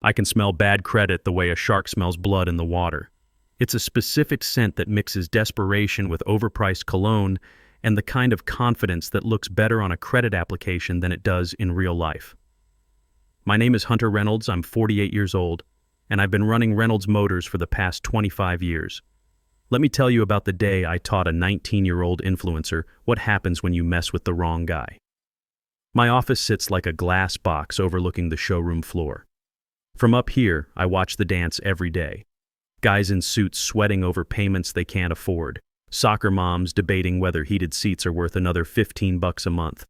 I can smell bad credit the way a shark smells blood in the water. It's a specific scent that mixes desperation with overpriced cologne and the kind of confidence that looks better on a credit application than it does in real life. My name is Hunter Reynolds, I'm 48 years old, and I've been running Reynolds Motors for the past 25 years. Let me tell you about the day I taught a 19-year-old influencer what happens when you mess with the wrong guy. My office sits like a glass box overlooking the showroom floor. From up here, I watch the dance every day. Guys in suits sweating over payments they can't afford. Soccer moms debating whether heated seats are worth another $15 a month.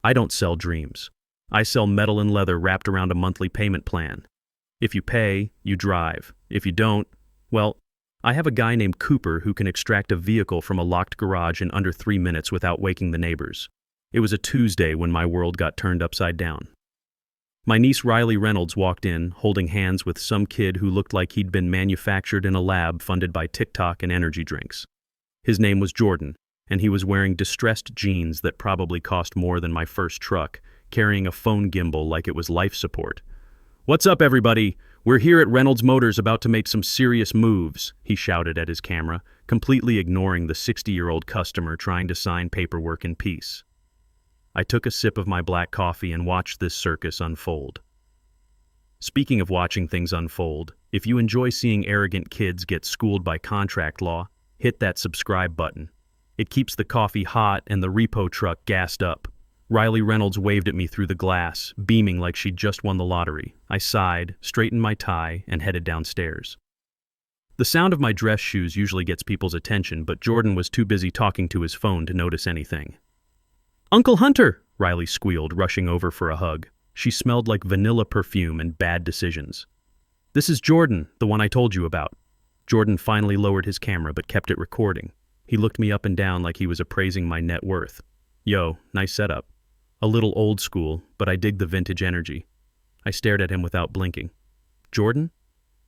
I don't sell dreams. I sell metal and leather wrapped around a monthly payment plan. If you pay, you drive. If you don't, well, I have a guy named Cooper who can extract a vehicle from a locked garage in under 3 minutes without waking the neighbors. It was a Tuesday when my world got turned upside down. My niece Riley Reynolds walked in, holding hands with some kid who looked like he'd been manufactured in a lab funded by TikTok and energy drinks. His name was Jordan, and he was wearing distressed jeans that probably cost more than my first truck, carrying a phone gimbal like it was life support. "What's up, everybody? We're here at Reynolds Motors about to make some serious moves," he shouted at his camera, completely ignoring the 60-year-old customer trying to sign paperwork in peace. I took a sip of my black coffee and watched this circus unfold. Speaking of watching things unfold, if you enjoy seeing arrogant kids get schooled by contract law, hit that subscribe button. It keeps the coffee hot and the repo truck gassed up. Riley Reynolds waved at me through the glass, beaming like she'd just won the lottery. I sighed, straightened my tie, and headed downstairs. The sound of my dress shoes usually gets people's attention, but Jordan was too busy talking to his phone to notice anything. "Uncle Hunter!" Riley squealed, rushing over for a hug. She smelled like vanilla perfume and bad decisions. "This is Jordan, the one I told you about." Jordan finally lowered his camera but kept it recording. He looked me up and down like he was appraising my net worth. "Yo, nice setup." A little old school, but I dig the vintage energy. I stared at him without blinking. "Jordan?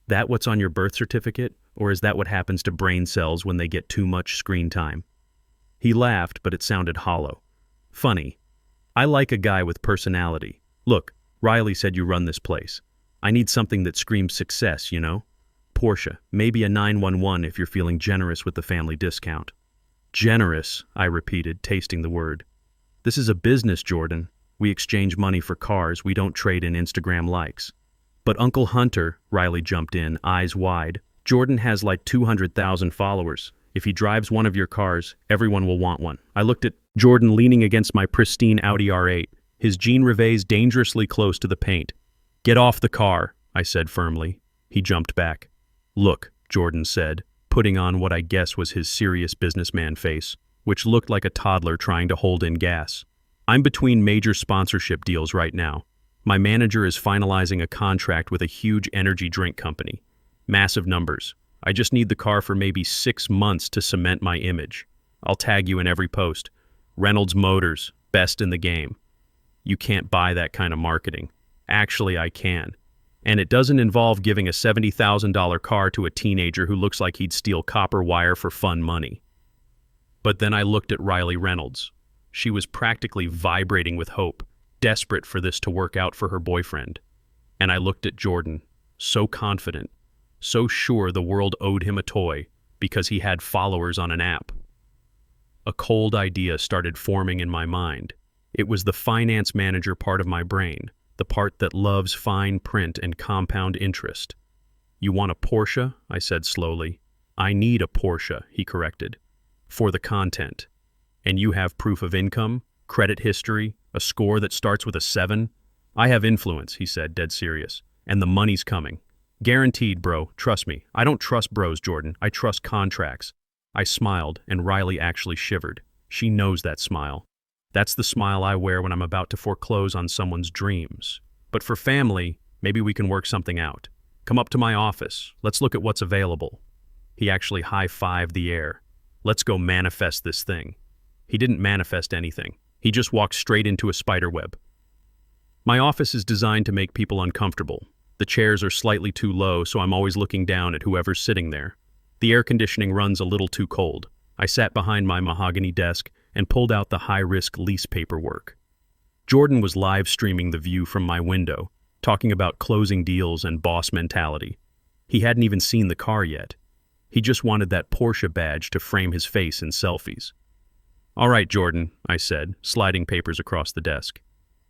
That what's on your birth certificate, or is that what happens to brain cells when they get too much screen time?" He laughed, but it sounded hollow. "Funny. I like a guy with personality. Look, Riley said you run this place. I need something that screams success, you know? Porsche, maybe a 911 if you're feeling generous with the family discount." "Generous," I repeated, tasting the word. "This is a business, Jordan. We exchange money for cars, we don't trade in Instagram likes." "But Uncle Hunter," Riley jumped in, eyes wide, "Jordan has like 200,000 followers. If he drives one of your cars, everyone will want one." I looked at Jordan leaning against my pristine Audi R8, his jean revers dangerously close to the paint. "Get off the car," I said firmly. He jumped back. "Look," Jordan said, putting on what I guess was his serious businessman face, which looked like a toddler trying to hold in gas. "I'm between major sponsorship deals right now. My manager is finalizing a contract with a huge energy drink company. Massive numbers. I just need the car for maybe 6 months to cement my image. I'll tag you in every post. Reynolds Motors, best in the game. You can't buy that kind of marketing. Actually, I can. And it doesn't involve giving a $70,000 car to a teenager who looks like he'd steal copper wire for fun money." But then I looked at Riley Reynolds. She was practically vibrating with hope, desperate for this to work out for her boyfriend. And I looked at Jordan, so confident, so sure the world owed him a toy because he had followers on an app. A cold idea started forming in my mind. It was the finance manager part of my brain, the part that loves fine print and compound interest. "You want a Porsche?" I said slowly. "I need a Porsche," he corrected. "For the content. And you have proof of income, credit history, a score that starts with a 7? "I have influence," he said, dead serious. "And the money's coming. Guaranteed, bro. Trust me. I don't trust bros, Jordan. I trust contracts." I smiled, and Riley actually shivered. She knows that smile. That's the smile I wear when I'm about to foreclose on someone's dreams. "But for family, maybe we can work something out. Come up to my office. Let's look at what's available." He actually high-fived the air. "Let's go manifest this thing." He didn't manifest anything. He just walked straight into a spiderweb. My office is designed to make people uncomfortable. The chairs are slightly too low, so I'm always looking down at whoever's sitting there. The air conditioning runs a little too cold. I sat behind my mahogany desk and pulled out the high-risk lease paperwork. Jordan was live streaming the view from my window, talking about closing deals and boss mentality. He hadn't even seen the car yet. He just wanted that Porsche badge to frame his face in selfies. "All right, Jordan," I said, sliding papers across the desk.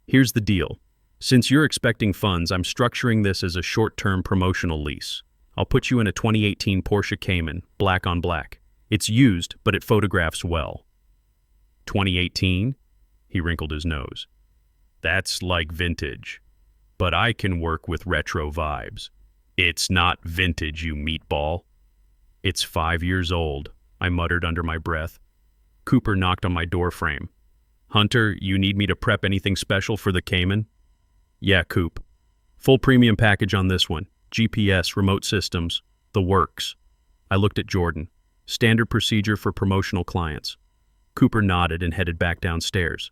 "Here's the deal. Since you're expecting funds, I'm structuring this as a short-term promotional lease. I'll put you in a 2018 Porsche Cayman, black on black. It's used, but it photographs well." 2018? He wrinkled his nose. "That's like vintage. But I can work with retro vibes." "It's not vintage, you meatball." "It's 5 years old," I muttered under my breath. Cooper knocked on my door frame. "Hunter, you need me to prep anything special for the Cayman?" "Yeah, Coop. Full premium package on this one. GPS, remote systems, the works." I looked at Jordan. "Standard procedure for promotional clients." Cooper nodded and headed back downstairs.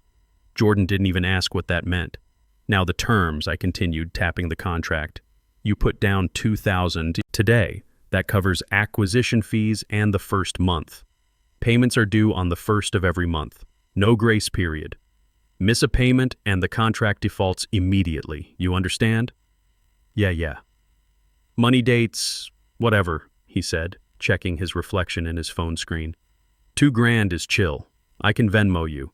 Jordan didn't even ask what that meant. "Now the terms," I continued, tapping the contract. "You put down $2,000 today. That covers acquisition fees and the first month. Payments are due on the first of every month. No grace period. Miss a payment and the contract defaults immediately. You understand?" Yeah. "Money dates, whatever," he said, checking his reflection in his phone screen. $2,000 is chill. I can Venmo you.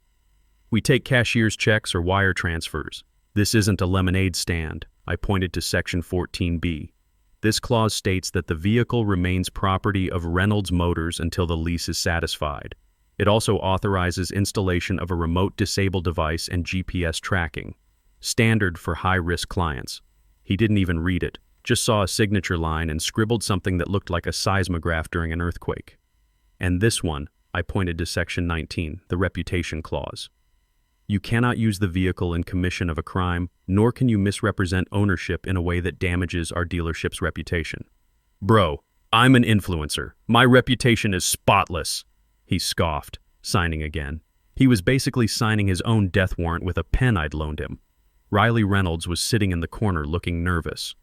We take cashier's checks or wire transfers. This isn't a lemonade stand." I pointed to Section 14B. "This clause states that the vehicle remains property of Reynolds Motors until the lease is satisfied. It also authorizes installation of a remote disable device and GPS tracking. Standard for high-risk clients." He didn't even read it, just saw a signature line and scribbled something that looked like a seismograph during an earthquake. "And this one," I pointed to Section 19, the reputation clause. "You cannot use the vehicle in commission of a crime, nor can you misrepresent ownership in a way that damages our dealership's reputation." "Bro, I'm an influencer. My reputation is spotless," he scoffed, signing again. He was basically signing his own death warrant with a pen I'd loaned him. Riley Reynolds was sitting in the corner looking nervous.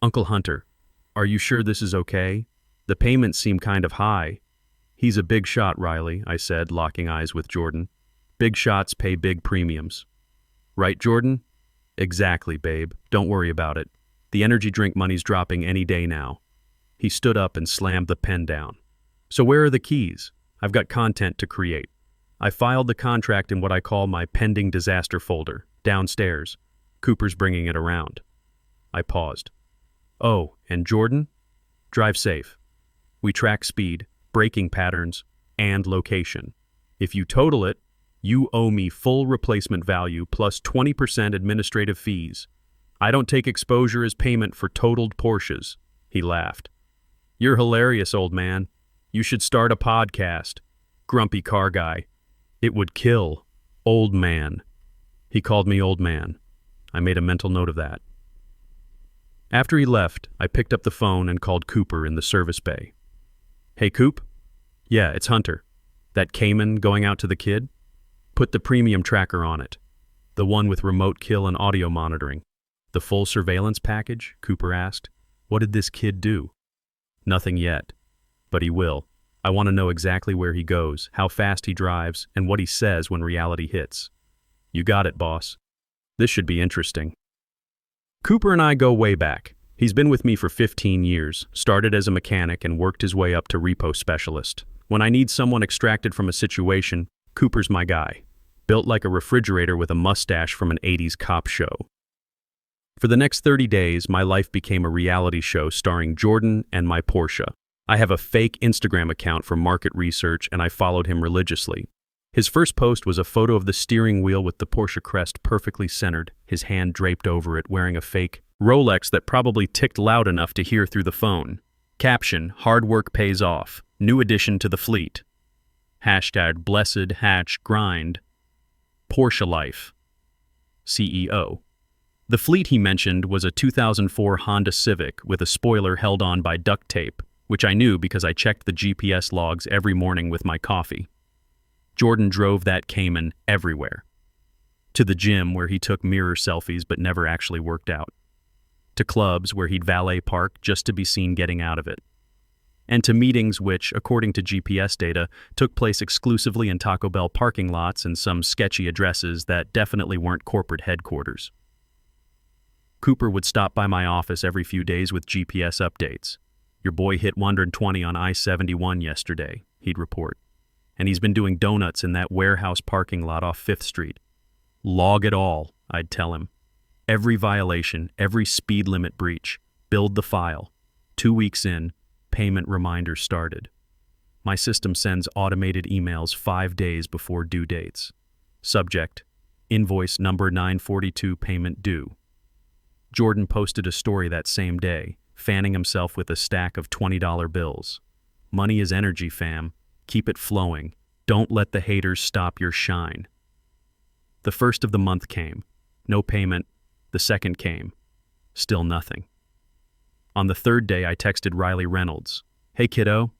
"Uncle Hunter, are you sure this is okay? The payments seem kind of high." "He's a big shot, Riley," I said, locking eyes with Jordan. "Big shots pay big premiums." "Right, Jordan?" "Exactly, babe. Don't worry about it. The energy drink money's dropping any day now." He stood up and slammed the pen down. "So where are the keys? I've got content to create." I filed the contract in what I call my pending disaster folder, downstairs. Cooper's bringing it around. I paused. "Oh, and Jordan? Drive safe. We track speed, braking patterns, and location. If you total it, you owe me full replacement value plus 20% administrative fees. I don't take exposure as payment for totaled Porsches." He laughed. "You're hilarious, old man. You should start a podcast." Grumpy car guy. "It would kill. Old man." He called me old man. I made a mental note of that. After he left, I picked up the phone and called Cooper in the service bay. "Hey, Coop?" "Yeah, it's Hunter. That Cayman going out to the kid? Put the premium tracker on it. The one with remote kill and audio monitoring." "The full surveillance package?" Cooper asked. "What did this kid do?" "Nothing yet. But he will. I want to know exactly where he goes, how fast he drives, and what he says when reality hits." "You got it, boss. This should be interesting." Cooper and I go way back. He's been with me for 15 years, started as a mechanic and worked his way up to repo specialist. When I need someone extracted from a situation, Cooper's my guy. Built like a refrigerator with a mustache from an 80s cop show. For the next 30 days, my life became a reality show starring Jordan and my Porsche. I have a fake Instagram account for market research and I followed him religiously. His first post was a photo of the steering wheel with the Porsche crest perfectly centered, his hand draped over it, wearing a fake Rolex that probably ticked loud enough to hear through the phone. Caption, "Hard work pays off. New addition to the fleet." Hashtag blessed hatch grind. Porsche life. CEO. The fleet he mentioned was a 2004 Honda Civic with a spoiler held on by duct tape, which I knew because I checked the GPS logs every morning with my coffee. Jordan drove that Cayman everywhere. To the gym where he took mirror selfies but never actually worked out. To clubs where he'd valet park just to be seen getting out of it. And to meetings which, according to GPS data, took place exclusively in Taco Bell parking lots and some sketchy addresses that definitely weren't corporate headquarters. Cooper would stop by my office every few days with GPS updates. Your boy hit 120 on I-71 yesterday, he'd report. And he's been doing donuts in that warehouse parking lot off 5th Street. Log it all, I'd tell him. Every violation, every speed limit breach. Build the file. 2 weeks in, payment reminders started. My system sends automated emails 5 days before due dates. Subject: invoice number 942, payment due. Jordan posted a story that same day, fanning himself with a stack of $20 bills. Money is energy, fam. Keep it flowing. Don't let the haters stop your shine. The first of the month came. No payment. The second came. Still nothing. On the third day, I texted Riley Reynolds. Hey, kiddo.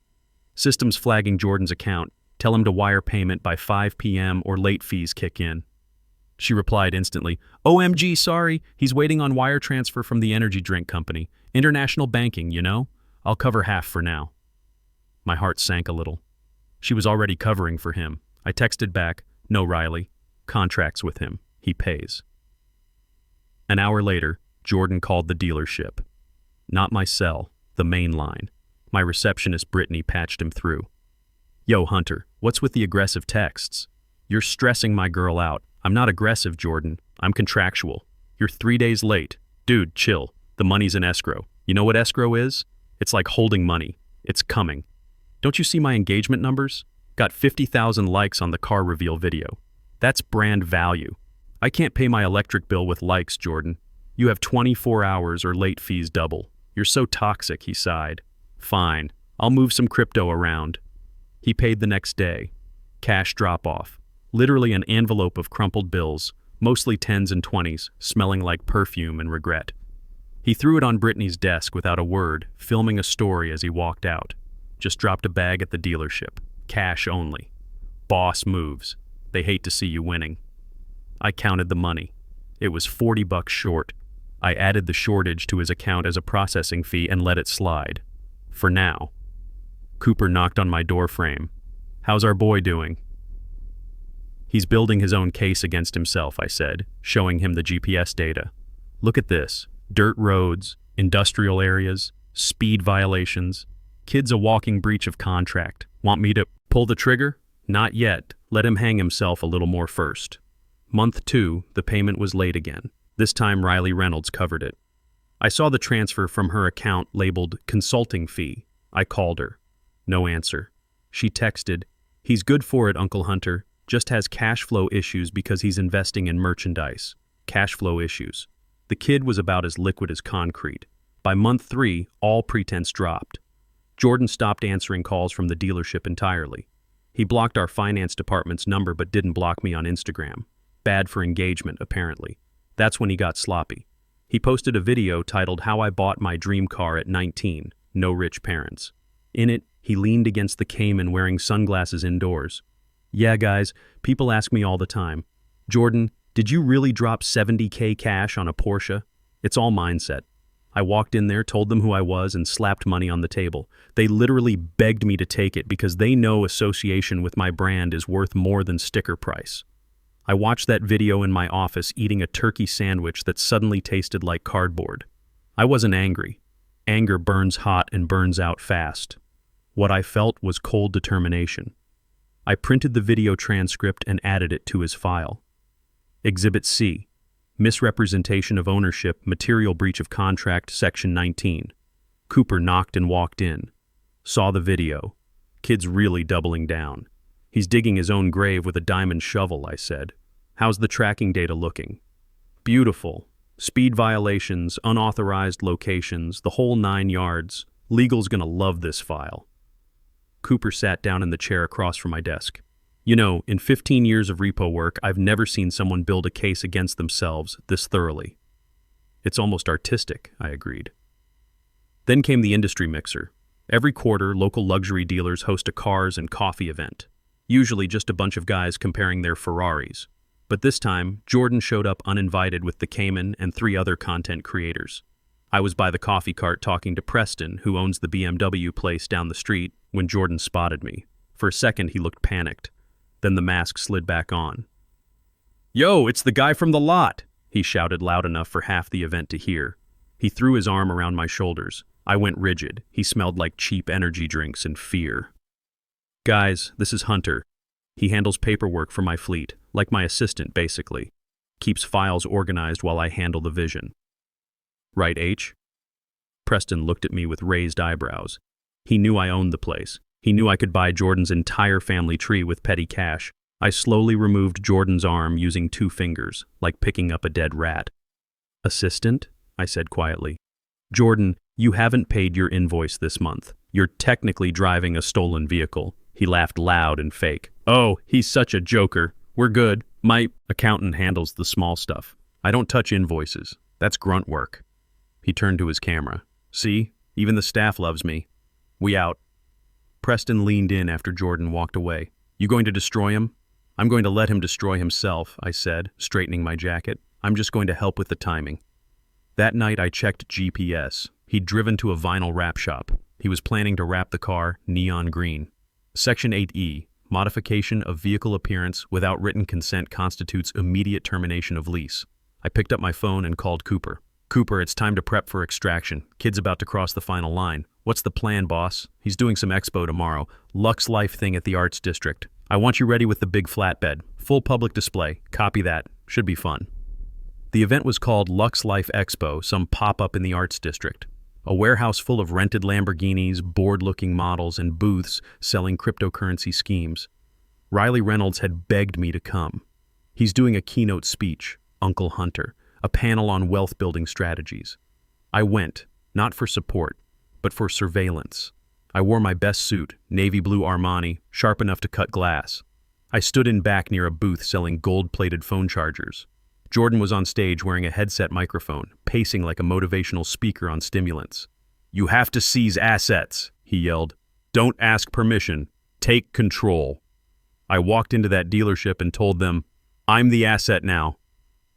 System's flagging Jordan's account. Tell him to wire payment by 5 p.m. or late fees kick in. She replied instantly, OMG, sorry. He's waiting on wire transfer from the energy drink company. International banking, you know? I'll cover half for now. My heart sank a little. She was already covering for him. I texted back, no, Riley. Contracts with him. He pays. An hour later, Jordan called the dealership. Not my cell, the main line. My receptionist Brittany patched him through. Yo, Hunter, what's with the aggressive texts? You're stressing my girl out. I'm not aggressive, Jordan. I'm contractual. You're 3 days late. Dude, chill. The money's in escrow. You know what escrow is? It's like holding money. It's coming. Don't you see my engagement numbers? Got 50,000 likes on the car reveal video. That's brand value. I can't pay my electric bill with likes, Jordan. You have 24 hours or late fees double. You're so toxic, he sighed. Fine. I'll move some crypto around. He paid the next day. Cash drop-off. Literally an envelope of crumpled bills, mostly 10s and 20s, smelling like perfume and regret. He threw it on Brittany's desk without a word, filming a story as he walked out. Just dropped a bag at the dealership. Cash only. Boss moves. They hate to see you winning. I counted the money. It was $40 short. I added the shortage to his account as a processing fee and let it slide. For now. Cooper knocked on my door frame. How's our boy doing? He's building his own case against himself, I said, showing him the GPS data. Look at this. Dirt roads, industrial areas, speed violations. Kid's a walking breach of contract. Want me to pull the trigger? Not yet. Let him hang himself a little more first. Month 2, the payment was late again. This time Riley Reynolds covered it. I saw the transfer from her account labeled consulting fee. I called her. No answer. She texted, he's good for it, Uncle Hunter. Just has cash flow issues because he's investing in merchandise. Cash flow issues. The kid was about as liquid as concrete. By month 3, all pretense dropped. Jordan stopped answering calls from the dealership entirely. He blocked our finance department's number but didn't block me on Instagram. Bad for engagement, apparently. That's when he got sloppy. He posted a video titled How I Bought My Dream Car at 19, No Rich Parents. In it, he leaned against the Cayman wearing sunglasses indoors. Yeah, guys, people ask me all the time, Jordan, did you really drop $70K cash on a Porsche? It's all mindset. I walked in there, told them who I was, and slapped money on the table. They literally begged me to take it because they know association with my brand is worth more than sticker price. I watched that video in my office eating a turkey sandwich that suddenly tasted like cardboard. I wasn't angry. Anger burns hot and burns out fast. What I felt was cold determination. I printed the video transcript and added it to his file. Exhibit C. Misrepresentation of ownership, material breach of contract, section 19. Cooper knocked and walked in. Saw the video. Kid's really doubling down. He's digging his own grave with a diamond shovel, I said. How's the tracking data looking? Beautiful. Speed violations, unauthorized locations, the whole 9 yards. Legal's gonna love this file. Cooper sat down in the chair across from my desk. You know, in 15 years of repo work, I've never seen someone build a case against themselves this thoroughly. It's almost artistic, I agreed. Then came the industry mixer. Every quarter, local luxury dealers host a cars and coffee event. Usually just a bunch of guys comparing their Ferraris. But this time, Jordan showed up uninvited with the Cayman and 3 other content creators. I was by the coffee cart talking to Preston, who owns the BMW place down the street, when Jordan spotted me. For a second, he looked panicked. Then the mask slid back on. Yo, it's the guy from the lot. he shouted loud enough for half the event to hear. He threw his arm around my shoulders. I went rigid. He smelled like cheap energy drinks and fear. Guys, this is Hunter. He handles paperwork for my fleet, like my assistant, basically. Keeps files organized while I handle the vision. Right, H? Preston looked at me with raised eyebrows. He knew I owned the place. He knew I could buy Jordan's entire family tree with petty cash. I slowly removed Jordan's arm using 2 fingers, like picking up a dead rat. Assistant? I said quietly. Jordan, you haven't paid your invoice this month. You're technically driving a stolen vehicle. He laughed loud and fake. Oh, he's such a joker. We're good. My accountant handles the small stuff. I don't touch invoices. That's grunt work. He turned to his camera. See? Even the staff loves me. We out. Preston leaned in after Jordan walked away. You going to destroy him? I'm going to let him destroy himself, I said, straightening my jacket. I'm just going to help with the timing. That night I checked GPS. He'd driven to a vinyl wrap shop. He was planning to wrap the car neon green. Section 8E, modification of vehicle appearance without written consent constitutes immediate termination of lease. I picked up my phone and called Cooper. Cooper, it's time to prep for extraction. Kid's about to cross the final line. What's the plan, boss? He's doing some expo tomorrow. Lux Life thing at the Arts District. I want you ready with the big flatbed. Full public display. Copy that. Should be fun. The event was called Lux Life Expo, some pop-up in the Arts District. A warehouse full of rented Lamborghinis, bored-looking models, and booths selling cryptocurrency schemes. Riley Reynolds had begged me to come. He's doing a keynote speech, Uncle Hunter, a panel on wealth-building strategies. I went, not for support, but for surveillance. I wore my best suit, navy blue Armani, sharp enough to cut glass. I stood in back near a booth selling gold-plated phone chargers. Jordan was on stage wearing a headset microphone, pacing like a motivational speaker on stimulants. You have to seize assets, he yelled. Don't ask permission. Take control. I walked into that dealership and told them, I'm the asset now.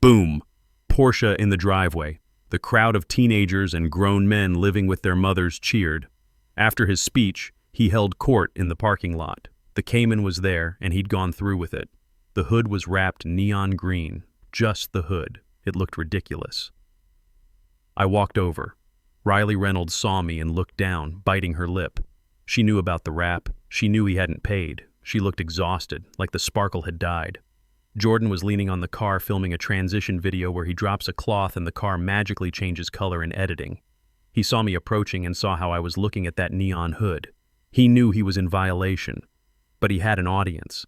Boom. Porsche in the driveway. The crowd of teenagers and grown men living with their mothers cheered. After his speech, he held court in the parking lot. The Cayman was there, and he'd gone through with it. The hood was wrapped neon green. Just the hood. It looked ridiculous. I walked over. Riley Reynolds saw me and looked down, biting her lip. She knew about the wrap. She knew he hadn't paid. She looked exhausted, like the sparkle had died. Jordan was leaning on the car filming a transition video where he drops a cloth and the car magically changes color in editing. He saw me approaching and saw how I was looking at that neon hood. He knew he was in violation, but he had an audience.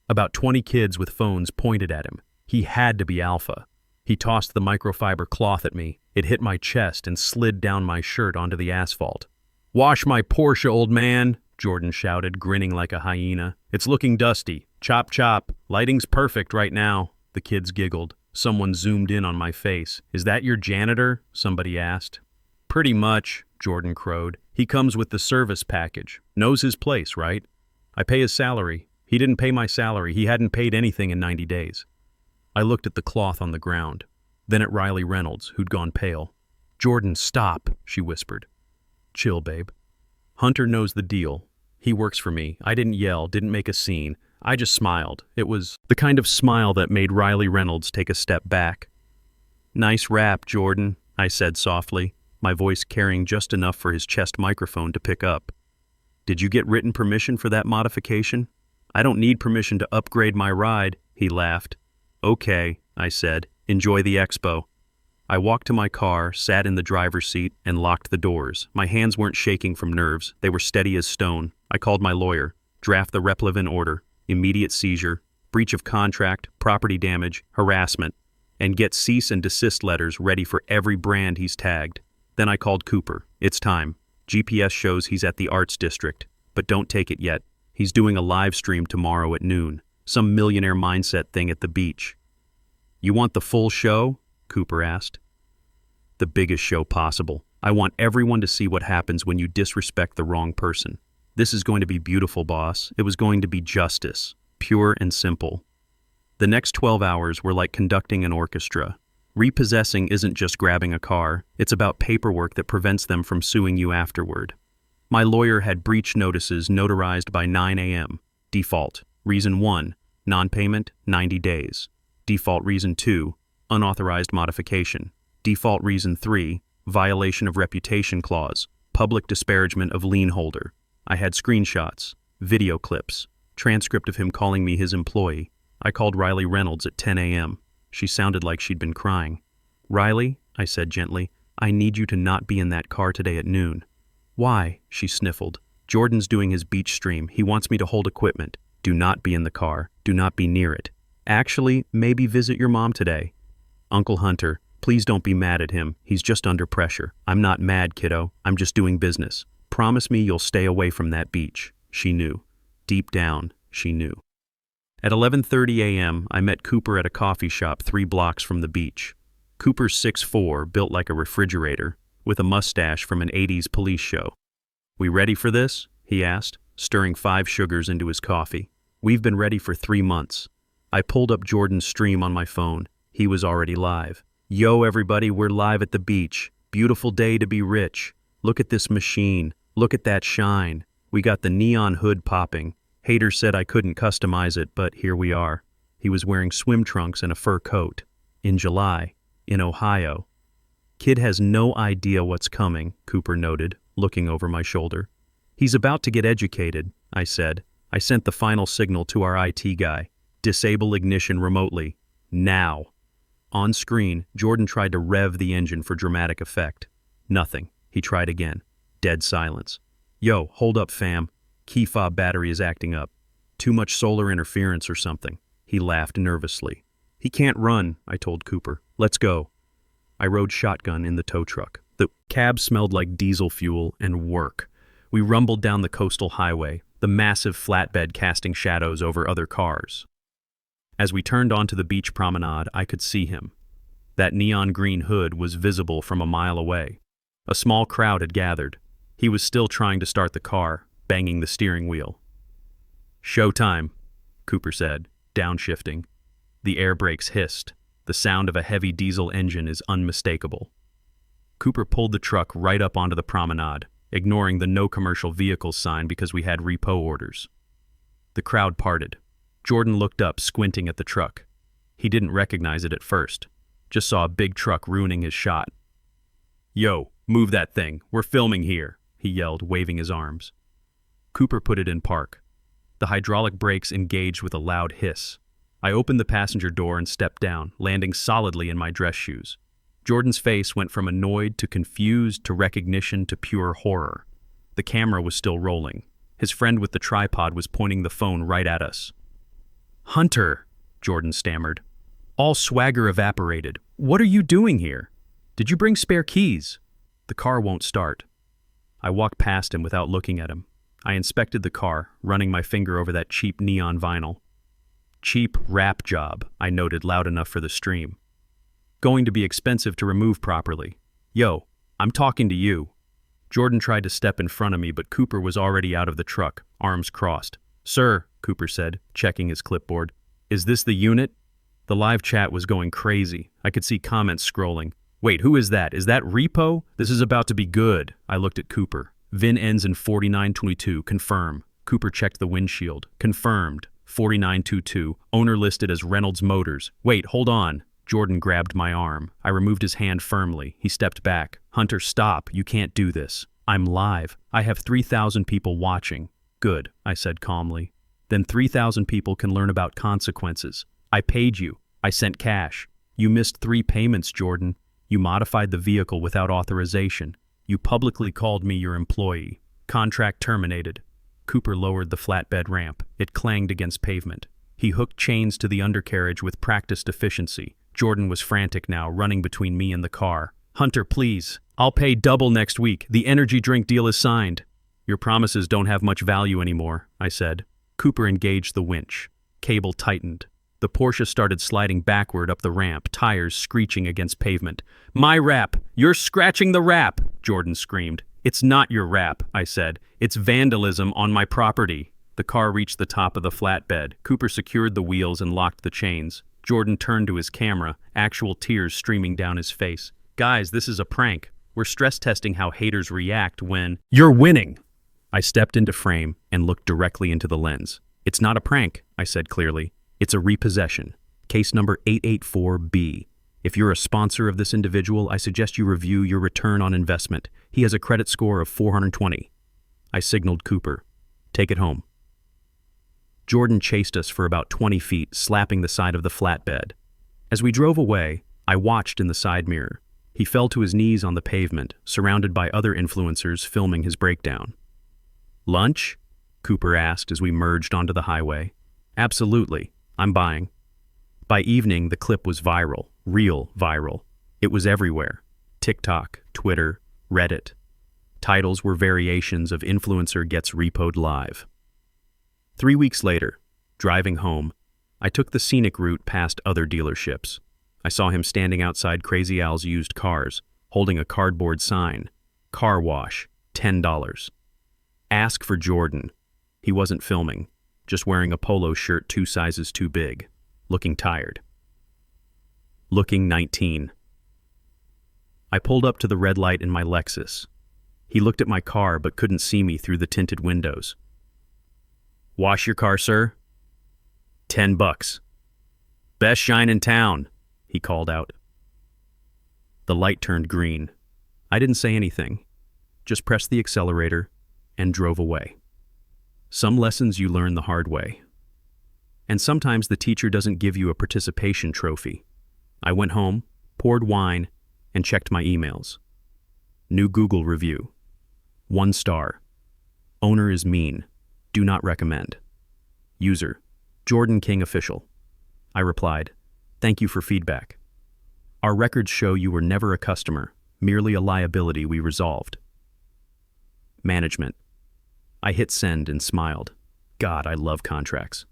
About 20 kids with phones pointed at him. He had to be alpha. He tossed the microfiber cloth at me. It hit my chest and slid down my shirt onto the asphalt. Wash my Porsche, old man, Jordan shouted, grinning like a hyena. It's looking dusty. Chop, chop. Lighting's perfect right now. The kids giggled. Someone zoomed in on my face. Is that your janitor? Somebody asked. Pretty much, Jordan crowed. He comes with the service package. Knows his place, right? I pay his salary. He didn't pay my salary. He hadn't paid anything in 90 days. I looked at the cloth on the ground, then at Riley Reynolds, who'd gone pale. Jordan, stop, she whispered. Chill, babe. Hunter knows the deal. He works for me. I didn't yell, didn't make a scene. I just smiled. It was the kind of smile that made Riley Reynolds take a step back. Nice rap, Jordan, I said softly, my voice carrying just enough for his chest microphone to pick up. Did you get written permission for that modification? I don't need permission to upgrade my ride, he laughed. Okay, I said. Enjoy the expo. I walked to my car, sat in the driver's seat, and locked the doors. My hands weren't shaking from nerves. They were steady as stone. I called my lawyer. Draft the Replevin order. Immediate seizure. Breach of contract. Property damage. Harassment. And get cease and desist letters ready for every brand he's tagged. Then I called Cooper. It's time. GPS shows he's at the Arts District. But don't take it yet. He's doing a live stream tomorrow at noon. Some millionaire mindset thing at the beach. You want the full show? Cooper asked. The biggest show possible. I want everyone to see what happens when you disrespect the wrong person. This is going to be beautiful, boss. It was going to be justice. Pure and simple. The next 12 hours were like conducting an orchestra. Repossessing isn't just grabbing a car. It's about paperwork that prevents them from suing you afterward. My lawyer had breach notices notarized by 9 a.m. Default. Reason 1, non-payment, 90 days. Default reason 2, unauthorized modification. Default reason 3, violation of reputation clause, public disparagement of lien holder. I had screenshots, video clips, transcript of him calling me his employee. I called Riley Reynolds at 10 a.m. She sounded like she'd been crying. "Riley," I said gently, "I need you to not be in that car today at noon." "Why?" she sniffled. "Jordan's doing his beach stream. He wants me to hold equipment. Do not be in the car. Do not be near it. Actually, maybe visit your mom today." "Uncle Hunter, please don't be mad at him. He's just under pressure." "I'm not mad, kiddo. I'm just doing business. Promise me you'll stay away from that beach." She knew. Deep down, she knew. At 11:30 a.m., I met Cooper at a coffee shop 3 blocks from the beach. Cooper's 6'4", built like a refrigerator, with a mustache from an 80s police show. "We ready for this?" he asked, stirring 5 sugars into his coffee. "We've been ready for 3 months. I pulled up Jordan's stream on my phone. He was already live. "Yo, everybody, we're live at the beach. Beautiful day to be rich. Look at this machine. Look at that shine. We got the neon hood popping. Hater said I couldn't customize it, but here we are." He was wearing swim trunks and a fur coat. In July, in Ohio. "Kid has no idea what's coming," Cooper noted, looking over my shoulder. "He's about to get educated," I said. I sent the final signal to our IT guy. "Disable ignition remotely. Now." On screen, Jordan tried to rev the engine for dramatic effect. Nothing. He tried again. Dead silence. "Yo, hold up, fam. Key fob battery is acting up. Too much solar interference or something." He laughed nervously. "He can't run," I told Cooper. "Let's go." I rode shotgun in the tow truck. The cab smelled like diesel fuel and work. We rumbled down the coastal highway, the massive flatbed casting shadows over other cars. As we turned onto the beach promenade, I could see him. That neon green hood was visible from a mile away. A small crowd had gathered. He was still trying to start the car, banging the steering wheel. "Showtime," Cooper said, downshifting. The air brakes hissed. The sound of a heavy diesel engine is unmistakable. Cooper pulled the truck right up onto the promenade, ignoring the no commercial vehicles sign because we had repo orders. The crowd parted. Jordan looked up, squinting at the truck. He didn't recognize it at first, just saw a big truck ruining his shot. "Yo, move that thing. We're filming here," he yelled, waving his arms. Cooper put it in park. The hydraulic brakes engaged with a loud hiss. I opened the passenger door and stepped down, landing solidly in my dress shoes. Jordan's face went from annoyed to confused to recognition to pure horror. The camera was still rolling. His friend with the tripod was pointing the phone right at us. "Hunter," Jordan stammered. All swagger evaporated. "What are you doing here? Did you bring spare keys?" "The car won't start." I walked past him without looking at him. I inspected the car, running my finger over that cheap neon vinyl. "Cheap wrap job," I noted loud enough for the stream. "Going to be expensive to remove properly. Yo, I'm talking to you." Jordan tried to step in front of me, but Cooper was already out of the truck, arms crossed. "Sir," Cooper said, checking his clipboard. "Is this the unit?" The live chat was going crazy. I could see comments scrolling. "Wait, who is that? Is that Repo? This is about to be good." I looked at Cooper. "VIN ends in 4922, confirm." Cooper checked the windshield. "Confirmed. 4922, owner listed as Reynolds Motors." "Wait, hold on." Jordan grabbed my arm. I removed his hand firmly. He stepped back. "Hunter, stop. You can't do this. I'm live. I have 3,000 people watching." "Good," I said calmly. "Then 3,000 people can learn about consequences. I paid you. I sent cash. You missed 3 payments, Jordan. You modified the vehicle without authorization. You publicly called me your employee. Contract terminated." Cooper lowered the flatbed ramp. It clanged against pavement. He hooked chains to the undercarriage with practiced efficiency. Jordan was frantic now, running between me and the car. "Hunter, please. I'll pay double next week. The energy drink deal is signed." "Your promises don't have much value anymore," I said. Cooper engaged the winch. Cable tightened. The Porsche started sliding backward up the ramp, tires screeching against pavement. "My wrap! You're scratching the wrap!" Jordan screamed. "It's not your wrap," I said. "It's vandalism on my property." The car reached the top of the flatbed. Cooper secured the wheels and locked the chains. Jordan turned to his camera, actual tears streaming down his face. "Guys, this is a prank. We're stress testing how haters react when—" "You're winning!" I stepped into frame and looked directly into the lens. "It's not a prank," I said clearly. "It's a repossession. Case number 884B. If you're a sponsor of this individual, I suggest you review your return on investment. He has a credit score of 420. I signaled Cooper. Take it home. Jordan chased us for about 20 feet, slapping the side of the flatbed. As we drove away, I watched in the side mirror. He fell to his knees on the pavement, surrounded by other influencers filming his breakdown. Lunch? Cooper asked as we merged onto the highway. Absolutely. I'm buying. By evening, the clip was viral, real viral. It was everywhere. TikTok, Twitter, Reddit. Titles were variations of "Influencer Gets Repoed Live." 3 weeks later, driving home, I took the scenic route past other dealerships. I saw him standing outside Crazy Al's used cars, holding a cardboard sign, "Car wash, $10. Ask for Jordan." He wasn't filming, just wearing a polo shirt 2 sizes too big, looking tired. Looking 19. I pulled up to the red light in my Lexus. He looked at my car but couldn't see me through the tinted windows. "Wash your car, sir?" $10. "Best shine in town," he called out. The light turned green. I didn't say anything, just pressed the accelerator and drove away. Some lessons you learn the hard way. And sometimes the teacher doesn't give you a participation trophy. I went home, poured wine, and checked my emails. New Google review. 1 star. Owner is mean. Do not recommend. User, Jordan King Official. I replied, "Thank you for feedback. Our records show you were never a customer, merely a liability we resolved." Management. I hit send and smiled. God, I love contracts.